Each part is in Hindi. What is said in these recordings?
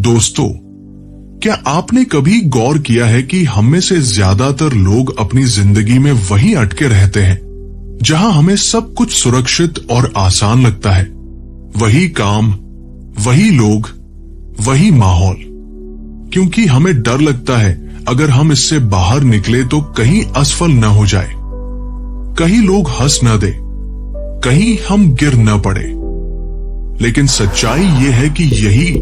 दोस्तों, क्या आपने कभी गौर किया है कि हम में से ज्यादातर लोग अपनी जिंदगी में वहीं अटके रहते हैं जहां हमें सब कुछ सुरक्षित और आसान लगता है। वही काम, वही लोग, वही माहौल। क्योंकि हमें डर लगता है अगर हम इससे बाहर निकले तो कहीं असफल न हो जाए, कहीं लोग हंस न दे, कहीं हम गिर न पड़े। लेकिन सच्चाई यह है कि यही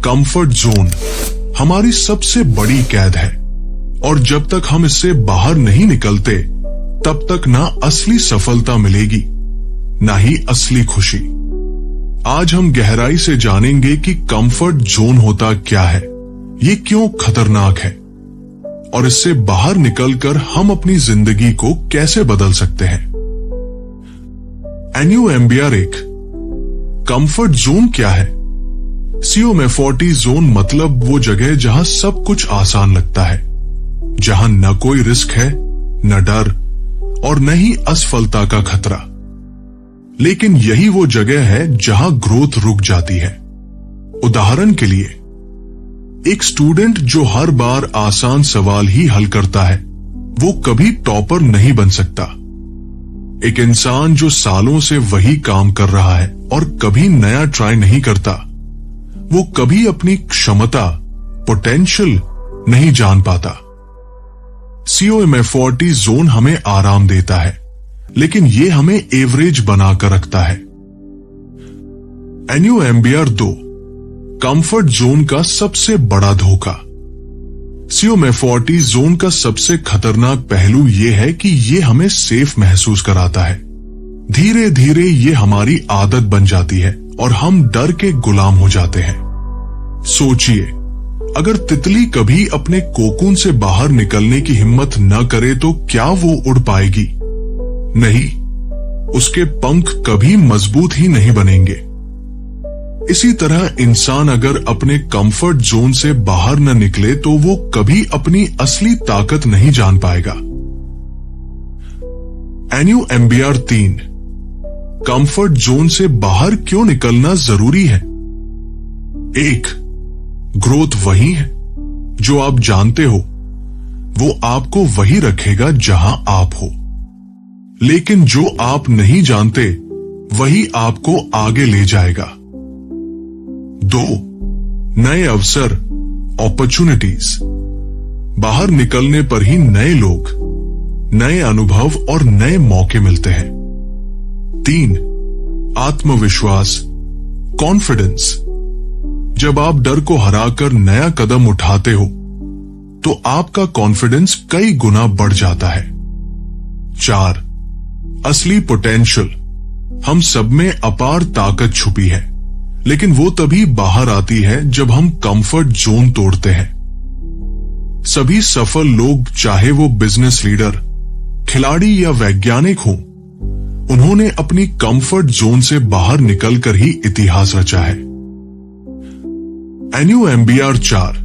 कंफर्ट जोन हमारी सबसे बड़ी कैद है, और जब तक हम इससे बाहर नहीं निकलते तब तक ना असली सफलता मिलेगी, ना ही असली खुशी। आज हम गहराई से जानेंगे कि कंफर्ट जोन होता क्या है, ये क्यों खतरनाक है, और इससे बाहर निकलकर हम अपनी जिंदगी को कैसे बदल सकते हैं। एन्यू एम्बियारिक, कंफर्ट जोन क्या है? CO-40 जोन मतलब वो जगह जहां सब कुछ आसान लगता है, जहां न कोई रिस्क है, न डर और न ही असफलता का खतरा। लेकिन यही वो जगह है जहां ग्रोथ रुक जाती है। उदाहरण के लिए, एक स्टूडेंट जो हर बार आसान सवाल ही हल करता है, वो कभी टॉपर नहीं बन सकता। एक इंसान जो सालों से वही काम कर रहा है और कभी नया ट्राई नहीं करता, वो कभी अपनी क्षमता, पोटेंशियल नहीं जान पाता। CO-40 जोन हमें आराम देता है, लेकिन ये हमें एवरेज बनाकर रखता है। एन्यू एम्बियर 2, कंफर्ट जोन का सबसे बड़ा धोखा। CO-40 जोन का सबसे खतरनाक पहलू यह है कि ये हमें सेफ महसूस कराता है। धीरे धीरे ये हमारी आदत बन जाती है और हम डर के गुलाम हो जाते हैं। सोचिए, अगर तितली कभी अपने कोकून से बाहर निकलने की हिम्मत न करे तो क्या वो उड़ पाएगी? नहीं, उसके पंख कभी मजबूत ही नहीं बनेंगे। इसी तरह इंसान अगर अपने कंफर्ट जोन से बाहर न निकले तो वो कभी अपनी असली ताकत नहीं जान पाएगा। एन्यू एम्बियर 3, कंफर्ट जोन से बाहर क्यों निकलना जरूरी है? 1, ग्रोथ वही है जो आप जानते हो, वो आपको वही रखेगा जहां आप हो। लेकिन जो आप नहीं जानते वही आपको आगे ले जाएगा। 2, नए अवसर, अपॉर्चुनिटीज। बाहर निकलने पर ही नए लोग, नए अनुभव और नए मौके मिलते हैं। 3, आत्मविश्वास, कॉन्फिडेंस। जब आप डर को हराकर नया कदम उठाते हो तो आपका कॉन्फिडेंस कई गुना बढ़ जाता है। 4, असली पोटेंशियल। हम सब में अपार ताकत छुपी है, लेकिन वो तभी बाहर आती है जब हम कंफर्ट जोन तोड़ते हैं। सभी सफल लोग, चाहे वो बिजनेस लीडर, खिलाड़ी या वैज्ञानिक हों, उन्होंने अपनी कंफर्ट जोन से बाहर निकलकर ही इतिहास रचा है। एन्यू एम्बियर 4,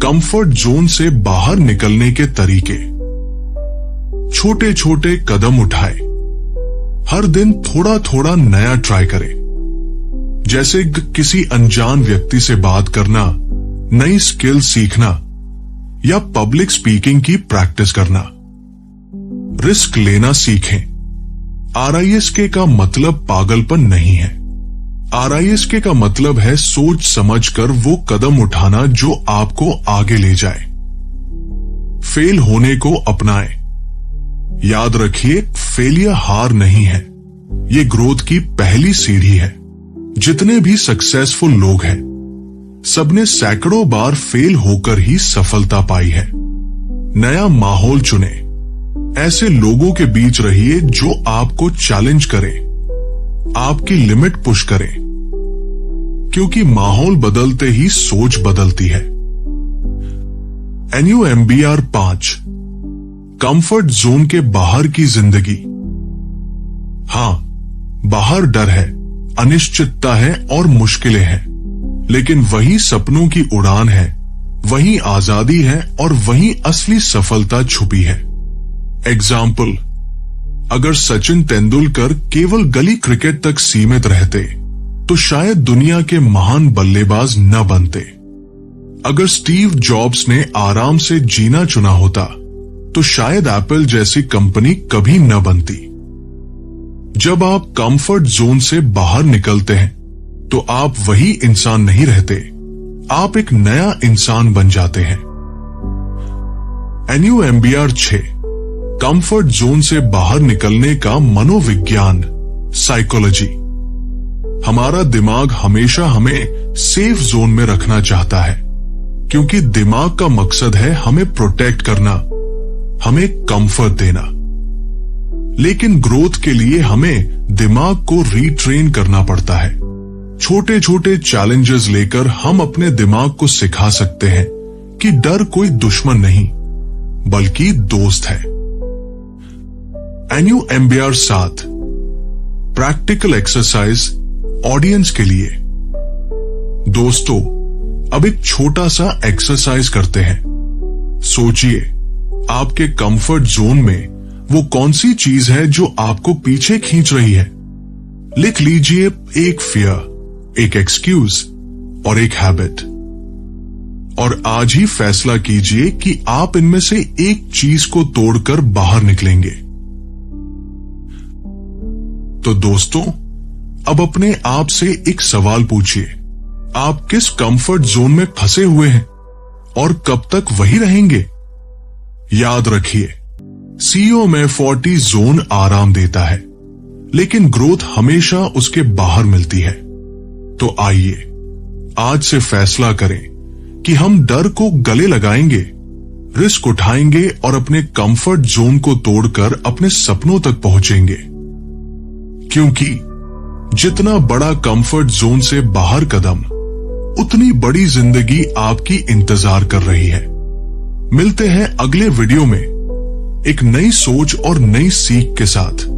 कंफर्ट जोन से बाहर निकलने के तरीके। छोटे छोटे कदम उठाए, हर दिन थोड़ा थोड़ा नया ट्राई करें। जैसे किसी अनजान व्यक्ति से बात करना, नई स्किल सीखना या पब्लिक स्पीकिंग की प्रैक्टिस करना। रिस्क लेना सीखें। RISK का मतलब पागलपन नहीं है। RISK का मतलब है सोच समझकर वो कदम उठाना जो आपको आगे ले जाए। फेल होने को अपनाएं। याद रखिए, फेलियर हार नहीं है, ये ग्रोथ की पहली सीढ़ी है। जितने भी सक्सेसफुल लोग हैं, सबने सैकड़ों बार फेल होकर ही सफलता पाई है। नया माहौल चुने। ऐसे लोगों के बीच रहिए जो आपको चैलेंज करें, आपकी लिमिट पुश करें, क्योंकि माहौल बदलते ही सोच बदलती है। एन्यू एम्बियर 5, कंफर्ट जोन के बाहर की जिंदगी। हां, बाहर डर है, अनिश्चितता है और मुश्किलें हैं, लेकिन वही सपनों की उड़ान है, वही आजादी है और वही असली सफलता छुपी है। एग्जाम्पल, अगर सचिन तेंदुलकर केवल गली क्रिकेट तक सीमित रहते तो शायद दुनिया के महान बल्लेबाज न बनते। अगर स्टीव जॉब्स ने आराम से जीना चुना होता तो शायद एप्पल जैसी कंपनी कभी न बनती। जब आप कंफर्ट जोन से बाहर निकलते हैं तो आप वही इंसान नहीं रहते, आप एक नया इंसान बन जाते हैं। NUMBR 6 कंफर्ट जोन से बाहर निकलने का मनोविज्ञान, साइकोलॉजी। हमारा दिमाग हमेशा हमें सेफ जोन में रखना चाहता है, क्योंकि दिमाग का मकसद है हमें प्रोटेक्ट करना, हमें कंफर्ट देना। लेकिन ग्रोथ के लिए हमें दिमाग को रीट्रेन करना पड़ता है। छोटे छोटे चैलेंजेस लेकर हम अपने दिमाग को सिखा सकते हैं कि डर कोई दुश्मन नहीं बल्कि दोस्त है। NUMBR 7 प्रैक्टिकल एक्सरसाइज ऑडियंस के लिए। दोस्तों, अब एक छोटा सा एक्सरसाइज करते हैं। सोचिए, आपके कंफर्ट जोन में वो कौन सी चीज है जो आपको पीछे खींच रही है। लिख लीजिए एक फियर, एक एक्सक्यूज और एक हैबिट, और आज ही फैसला कीजिए कि आप इनमें से एक चीज को तोड़कर बाहर निकलेंगे। तो दोस्तों, अब अपने आप से एक सवाल पूछिए, आप किस कंफर्ट जोन में फंसे हुए हैं और कब तक वही रहेंगे? याद रखिए, CEO में 40 जोन आराम देता है, लेकिन ग्रोथ हमेशा उसके बाहर मिलती है। तो आइए आज से फैसला करें कि हम डर को गले लगाएंगे, रिस्क उठाएंगे और अपने कंफर्ट जोन को तोड़कर अपने सपनों तक पहुंचेंगे। क्योंकि जितना बड़ा कंफर्ट जोन से बाहर कदम, उतनी बड़ी जिंदगी आपकी इंतजार कर रही है। मिलते हैं अगले वीडियो में एक नई सोच और नई सीख के साथ।